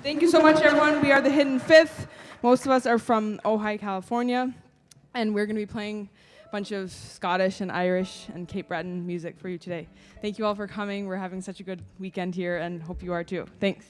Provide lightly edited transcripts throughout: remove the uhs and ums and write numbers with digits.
Thank you so much, everyone. We are the Hidden Fifth. Most of us are from Ojai, California, and we're going to be playing a bunch of Scottish and Irish and Cape Breton music for you today. Thank you all for coming. We're having such a good weekend here, and hope you are too. Thanks.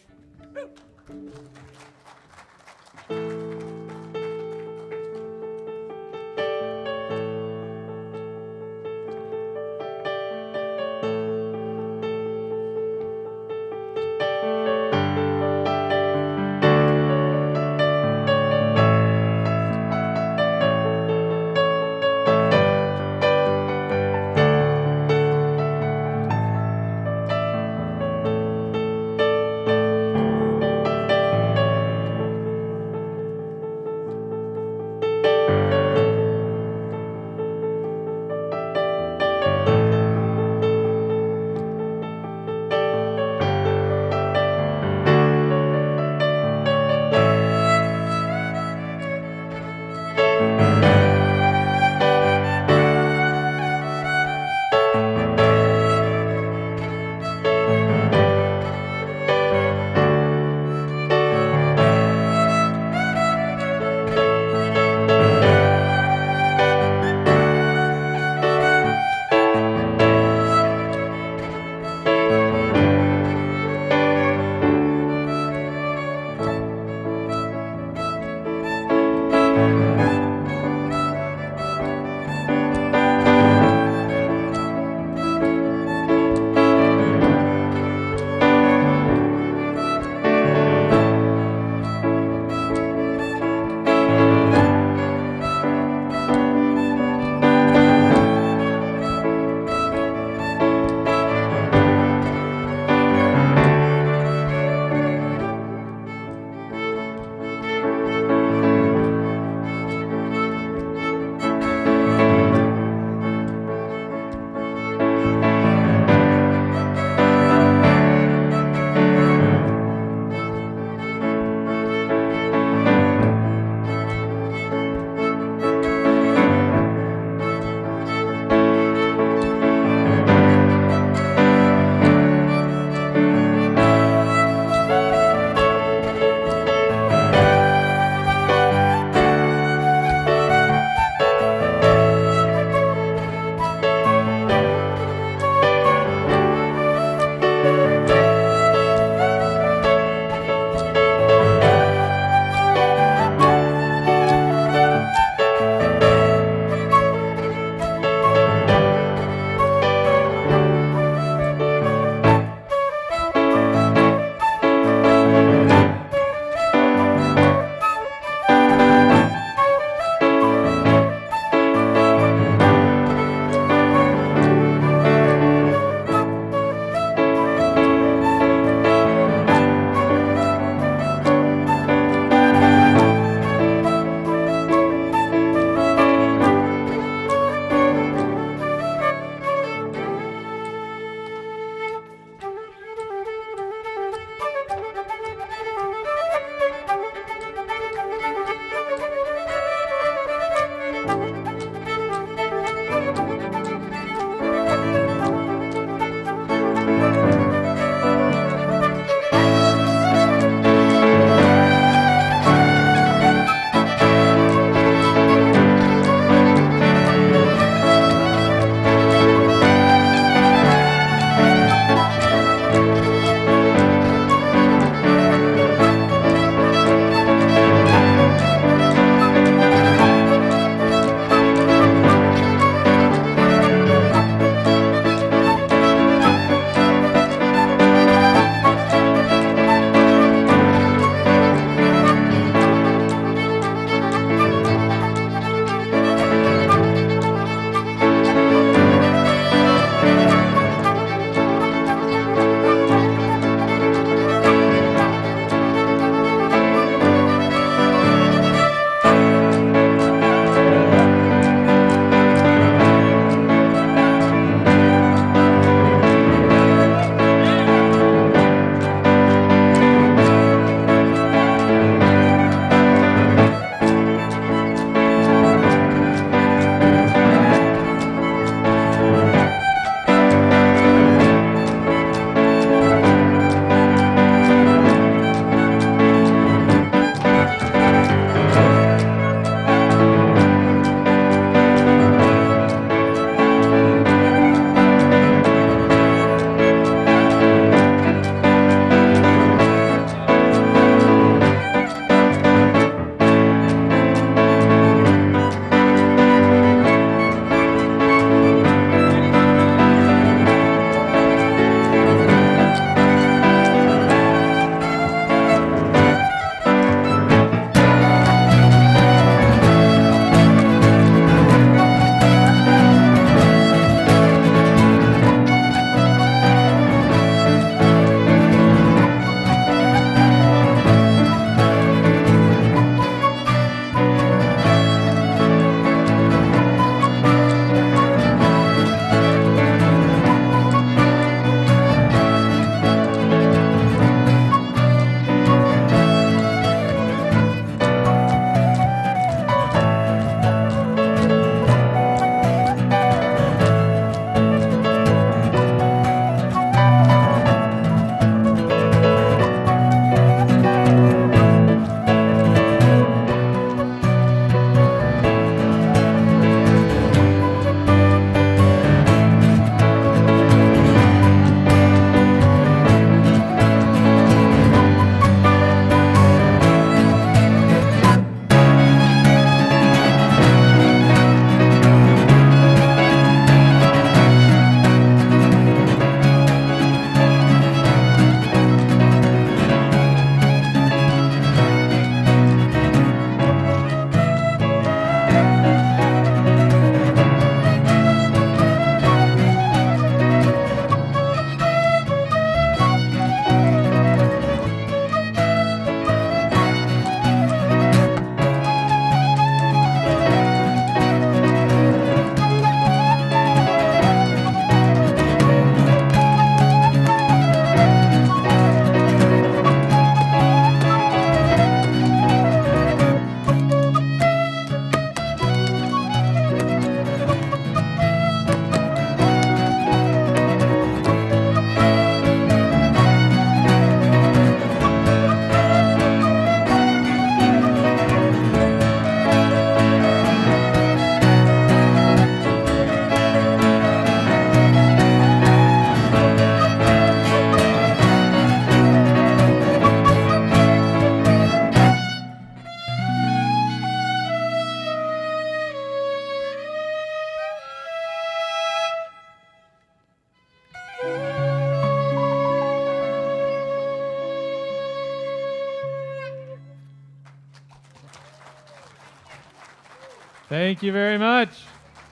Thank you very much.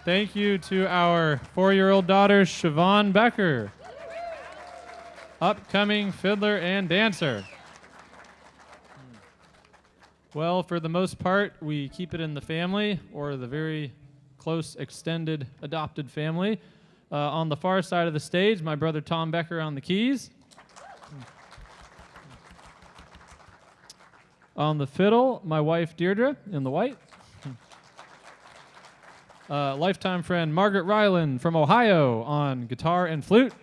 Thank you to our 4-year-old daughter, Siobhan Becker, upcoming fiddler and dancer. Well, for the most part, we keep it in the family or the very close extended adopted family. On the far side of the stage, my brother Tom Becker on the keys. On the fiddle, my wife Deirdre in the white. Lifetime friend Margaret Ryland from Ohio on guitar and flute.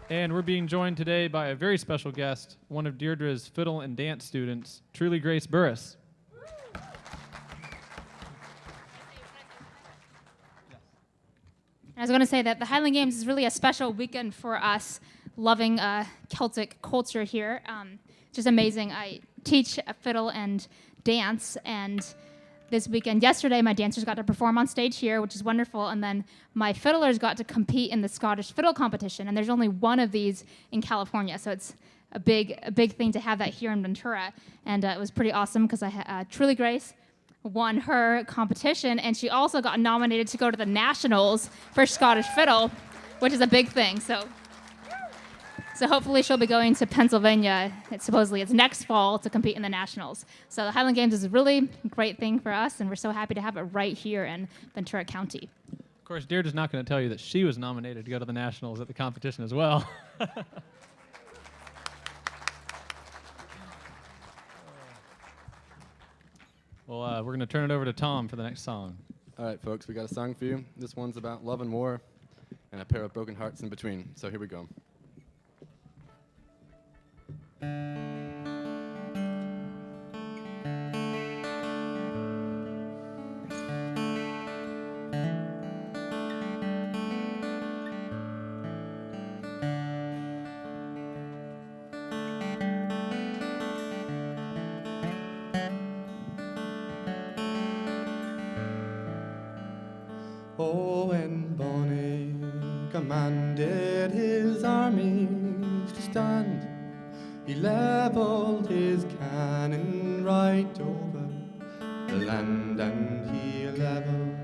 And we're being joined today by a very special guest, one of Deirdre's fiddle and dance students, Truly Grace Burris. I was going to say that the Highland Games is really a special weekend for us, loving Celtic culture here. Just amazing. I teach fiddle and dance, and this weekend, yesterday, my dancers got to perform on stage here, which is wonderful, and then my fiddlers got to compete in the Scottish fiddle competition, and there's only one of these in California, so it's a big thing to have that here in Ventura, and it was pretty awesome because Truly Grace won her competition, and she also got nominated to go to the Nationals for Scottish fiddle, which is a big thing, so hopefully she'll be going to Pennsylvania, supposedly it's next fall, to compete in the Nationals. So the Highland Games is a really great thing for us, and we're so happy to have it right here in Ventura County. Of course, Deirdre's not going to tell you that she was nominated to go to the Nationals at the competition as well. Well, we're going to turn it over to Tom for the next song. All right, folks, we got a song for you. This one's about love and war and a pair of broken hearts in between. So here we go. Oh, when Bonnie commanded his armies to stand, he leveled his cannon right over the land, and he leveled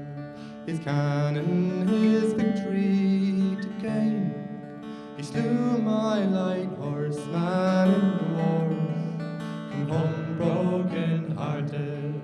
his cannon, his victory to gain. He slew my light horseman in the wars. Come home broken-hearted,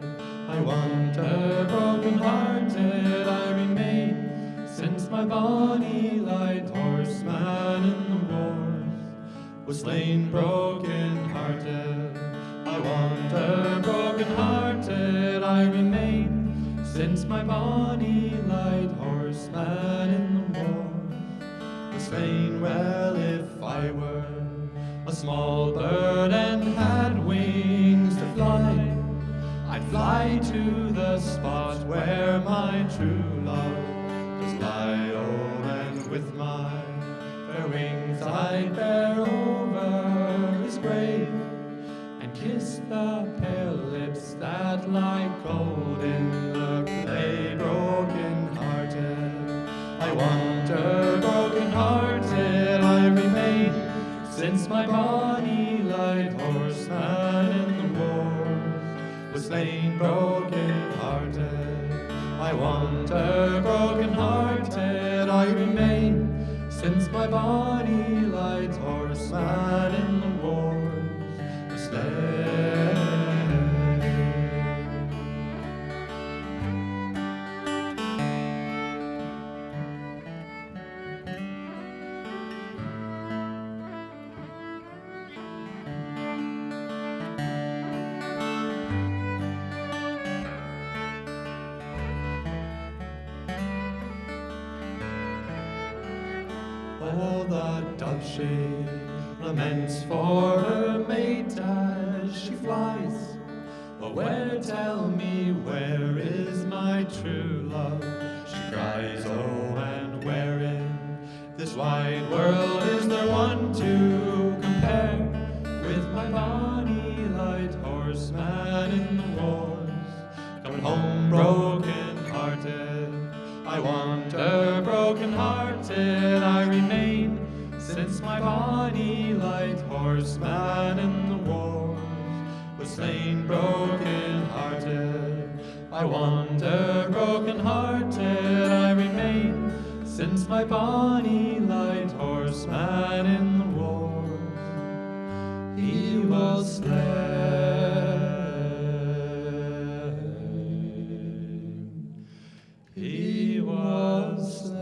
I wander broken-hearted, I remain, since my bonny light horseman in the wars was slain broken-hearted. I wander broken-hearted, I remain, since my bonny light horseman in the wars was slain. Well, if I were a small bird and had wings to fly, I'd fly to the spot where my true love does lie. Oh, and with my fair wings I'd bear over his grave, and kiss the pale lips that lie cold in the clay. Broken-hearted, I wander broken-hearted, I remain, since my bonny light horseman in the wars was slain broken-hearted. I wander broken-hearted, I remain, since my bonny light horseman in the wars was slain. Oh, the dove she laments for her mate as she flies. Oh, where, tell me, where is my true love? She cries, oh, and where in this wide world is there one to compare with my bonny light horseman in the wars? Coming home broken-hearted, I wander broken-hearted, I remain, since my bonny light horseman in the wars was slain broken-hearted. I wander broken-hearted, I remain, since my bonny light horseman in the wars, he was slain. He was slain.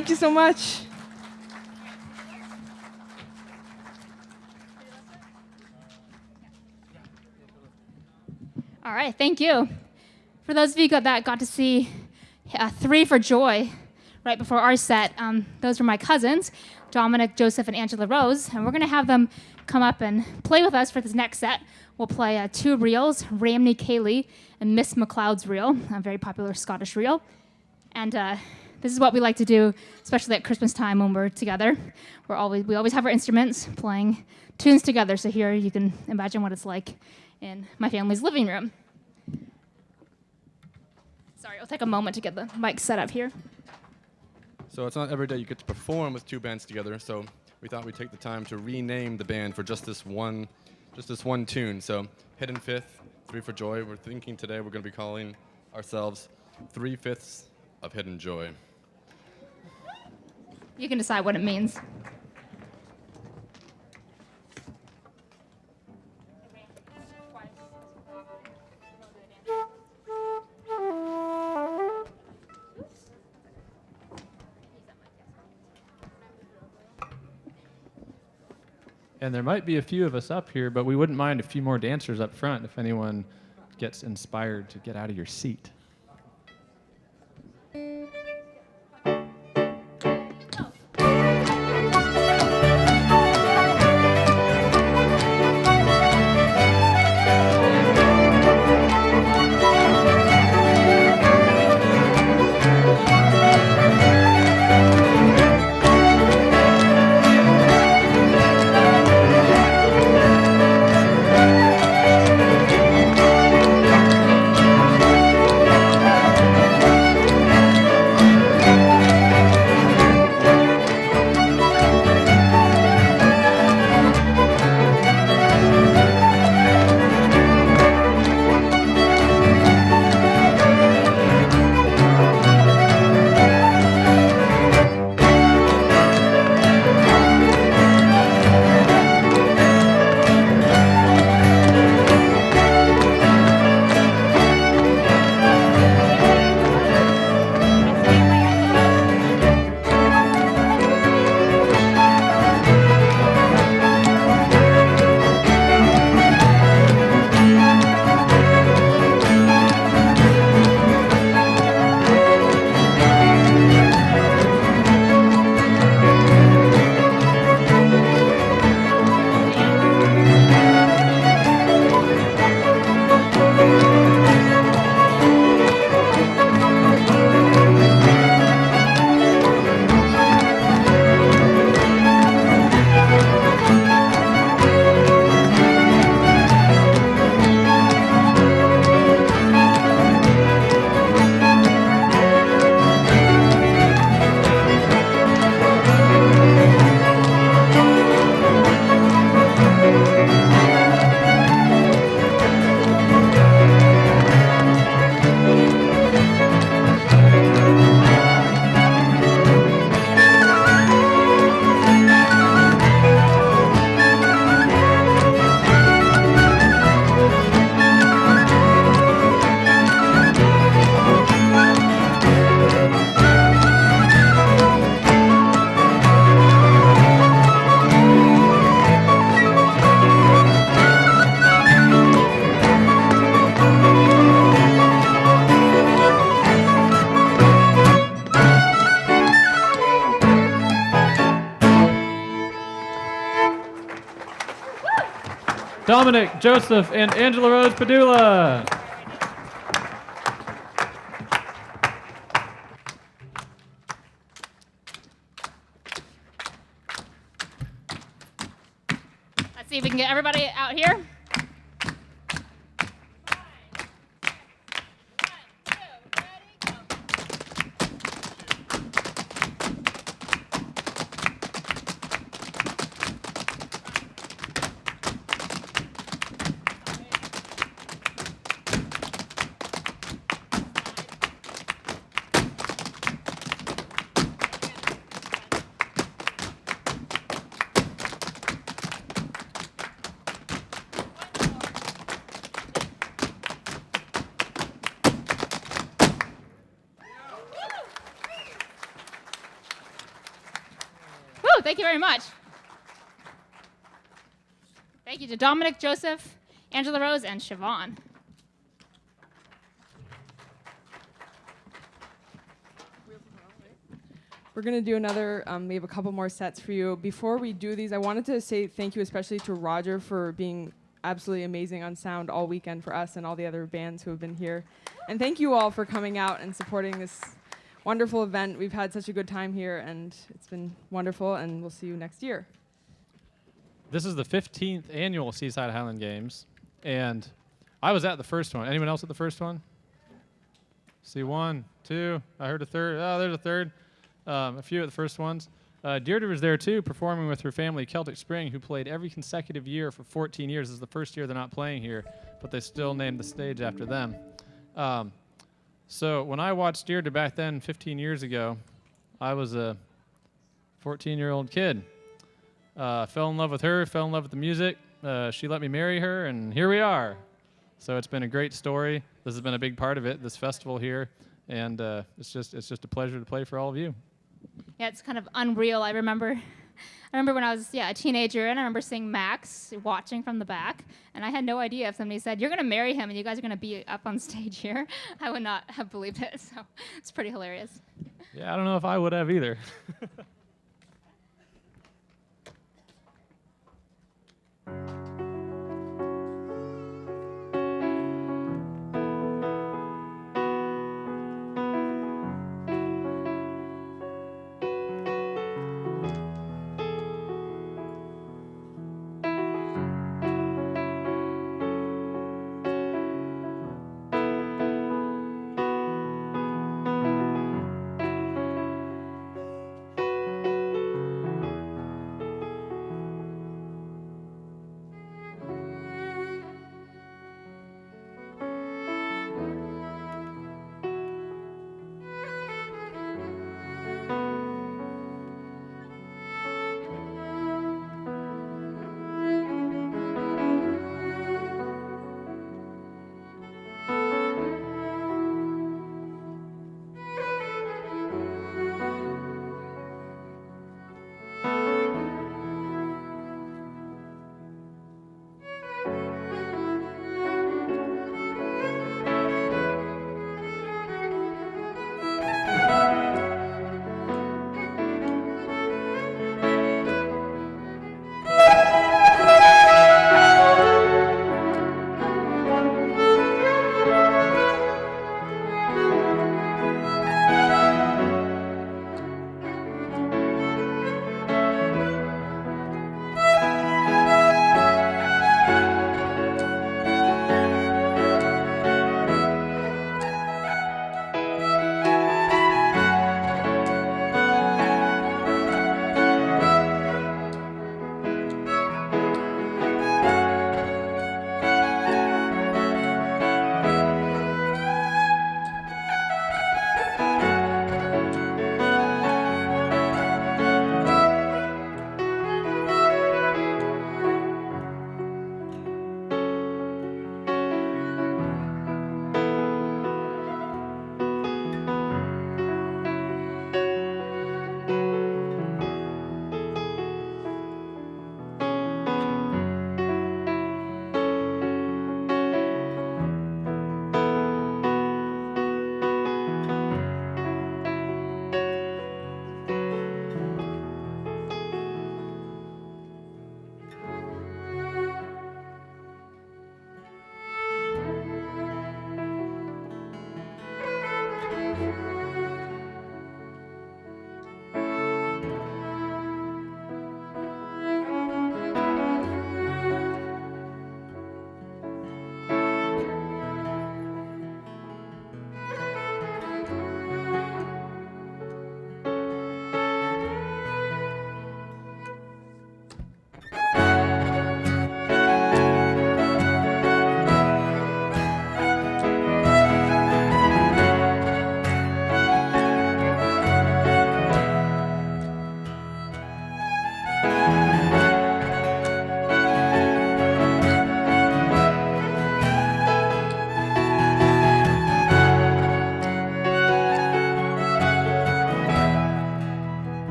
Thank you so much. All right, thank you. For those of you that got to see Three for Joy right before our set, those were my cousins, Dominic, Joseph, and Angela Rose, and we're going to have them come up and play with us for this next set. We'll play two reels, Ramney Cayley and Miss McLeod's reel, a very popular Scottish reel. And this is what we like to do, especially at Christmas time when we're together. We always have our instruments playing tunes together, so here you can imagine what it's like in my family's living room. Sorry, it'll take a moment to get the mic set up here. So it's not every day you get to perform with two bands together, so we thought we'd take the time to rename the band for just this one tune. So Hidden Fifth, Three for Joy. We're thinking today we're going to be calling ourselves 3/5 of Hidden Joy. You can decide what it means. And there might be a few of us up here, but we wouldn't mind a few more dancers up front if anyone gets inspired to get out of your seat. Dominic, Joseph, and Angela Rose Padula. Let's see if we can get everybody out here. Thank you very much. Thank you to Dominic, Joseph, Angela Rose, and Siobhan. We're going to do another, we have a couple more sets for you. Before we do these, I wanted to say thank you especially to Roger for being absolutely amazing on sound all weekend for us and all the other bands who have been here. And thank you all for coming out and supporting this wonderful event. We've had such a good time here, and it's been wonderful, and we'll see you next year. This is the 15th annual Seaside Highland Games, and I was at the first one. Anyone else at the first one? See one, two. I heard a third. Oh, there's a third. A few at the first ones. Deirdre was there too, performing with her family, Celtic Spring, who played every consecutive year for 14 years. This is the first year they're not playing here, but they still named the stage after them. So when I watched Deirdre back then, 15 years ago, I was a 14-year-old kid. Fell in love with her, fell in love with the music. She let me marry her, and here we are. So it's been a great story. This has been a big part of it, this festival here, and it's just a pleasure to play for all of you. Yeah, it's kind of unreal. I remember when I was a teenager, and I remember seeing Max watching from the back, and I had no idea if somebody said, "You're going to marry him, and you guys are going to be up on stage here." I would not have believed it. So it's pretty hilarious. Yeah, I don't know if I would have either.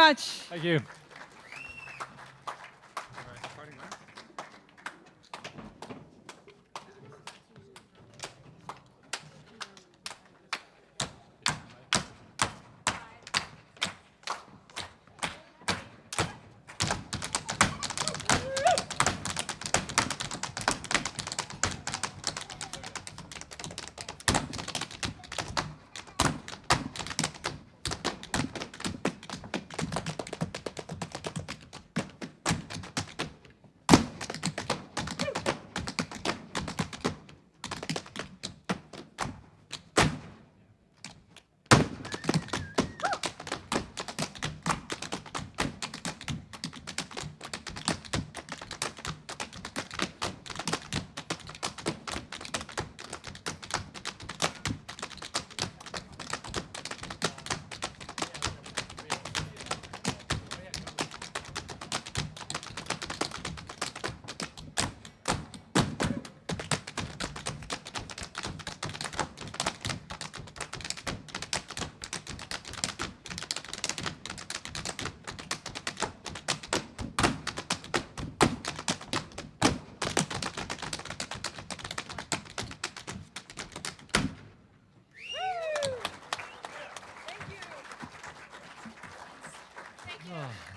much. Thank you.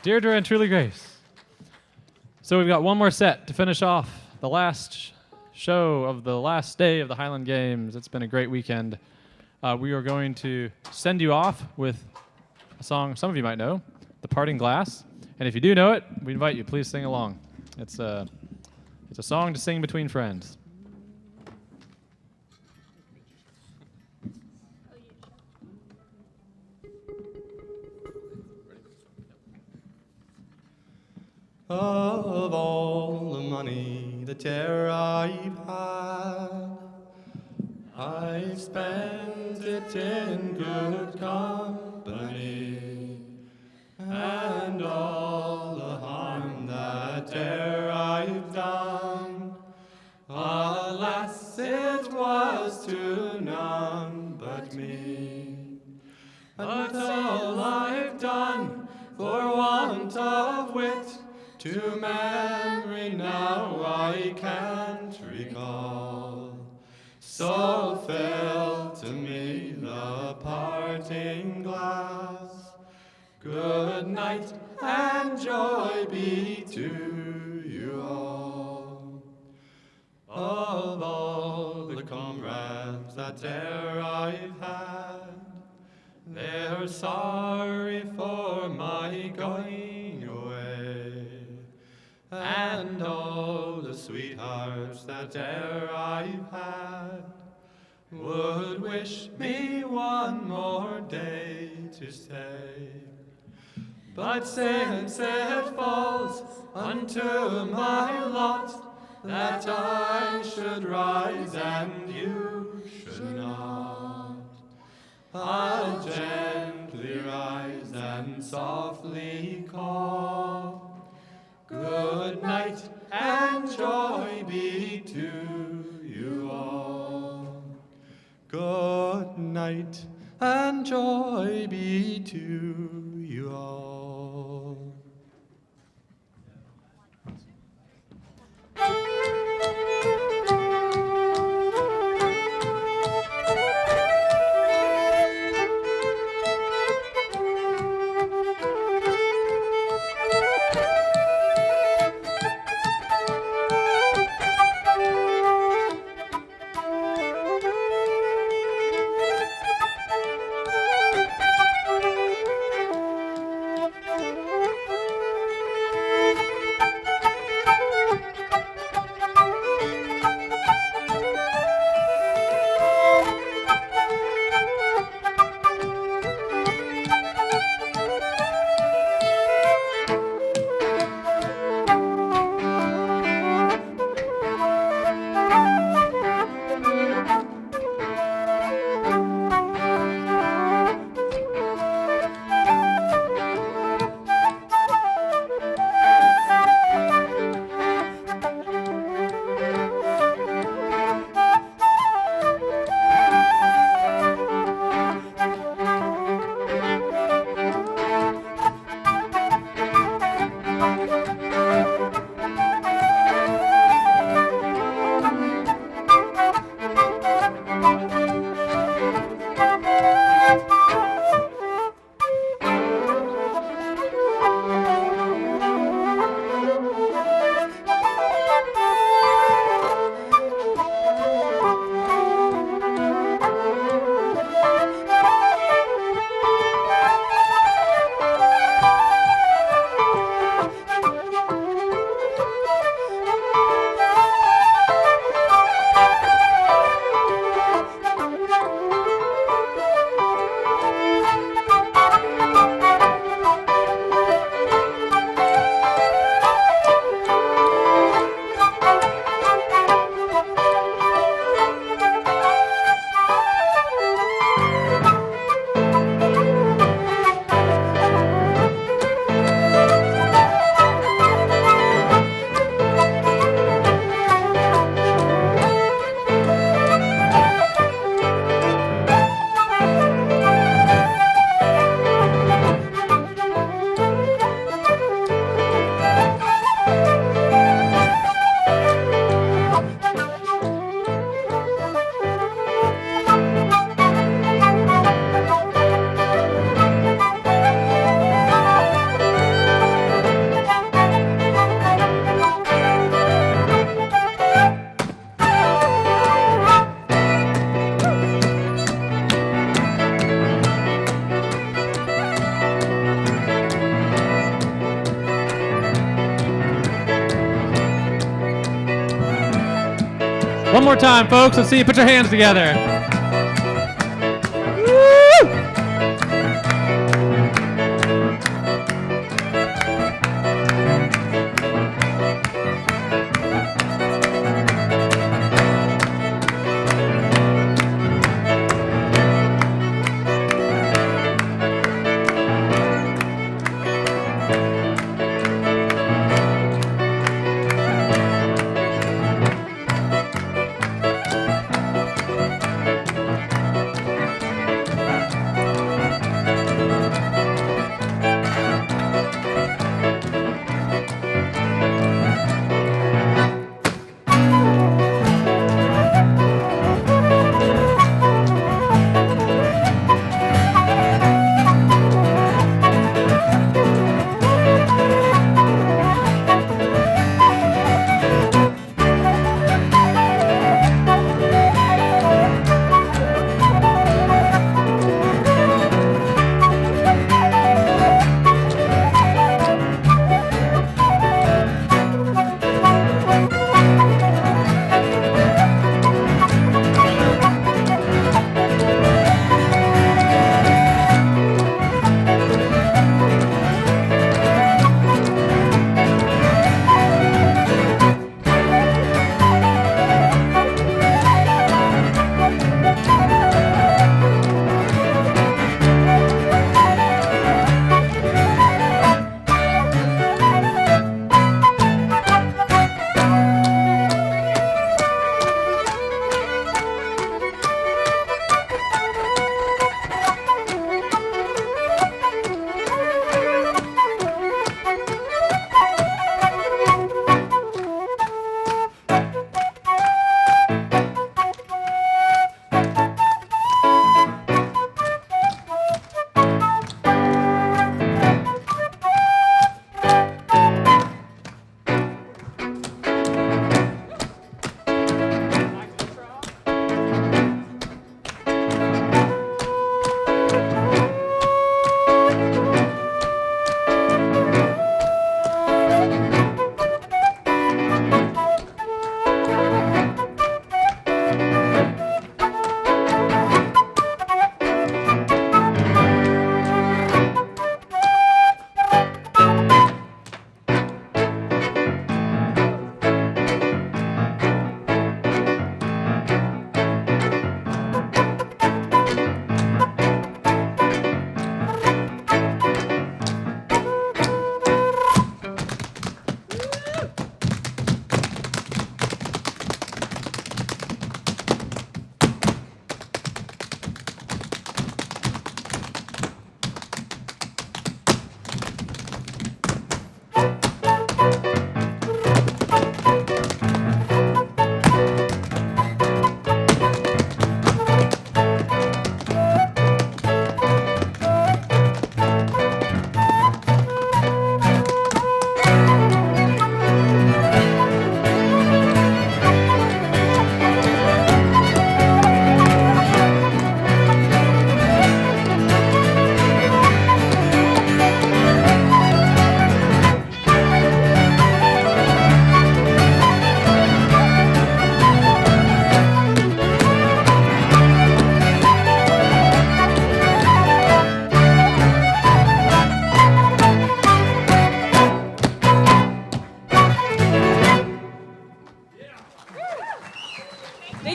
Deirdre and Truly Grace. So we've got one more set to finish off the last show of the last day of the Highland Games. It's been a great weekend. We are going to send you off with a song some of you might know, The Parting Glass. And if you do know it, we invite you, please sing along. It's a song to sing between friends. Of all the money that e'er I've had, I've spent it in good company, and all the harm that e'er I've done, alas, it was to none but me. But all I've done for want of wit, to memory now I can't recall. So fill to me the parting glass. Good night and joy be to you all. Of all the comrades that e'er I've had, they're sorry for my going away. And all the sweethearts that e'er I've had would wish me one more day to stay. But since it falls unto my lot that I should rise and you should not, I'll gently rise and softly call. Good night and joy be to you all. Good night and joy be to you all. One more time, folks. Let's see you put your hands together.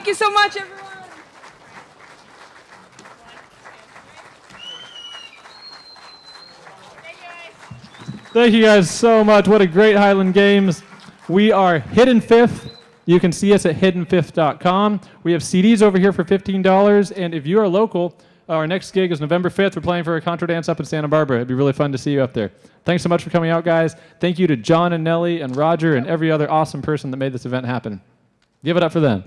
Thank you so much, everyone. Thank you guys so much. What a great Highland Games. We are Hidden Fifth. You can see us at hiddenfifth.com. We have CDs over here for $15. And if you are local, our next gig is November 5th. We're playing for a contra dance up in Santa Barbara. It'd be really fun to see you up there. Thanks so much for coming out, guys. Thank you to John and Nellie and Roger and every other awesome person that made this event happen. Give it up for them.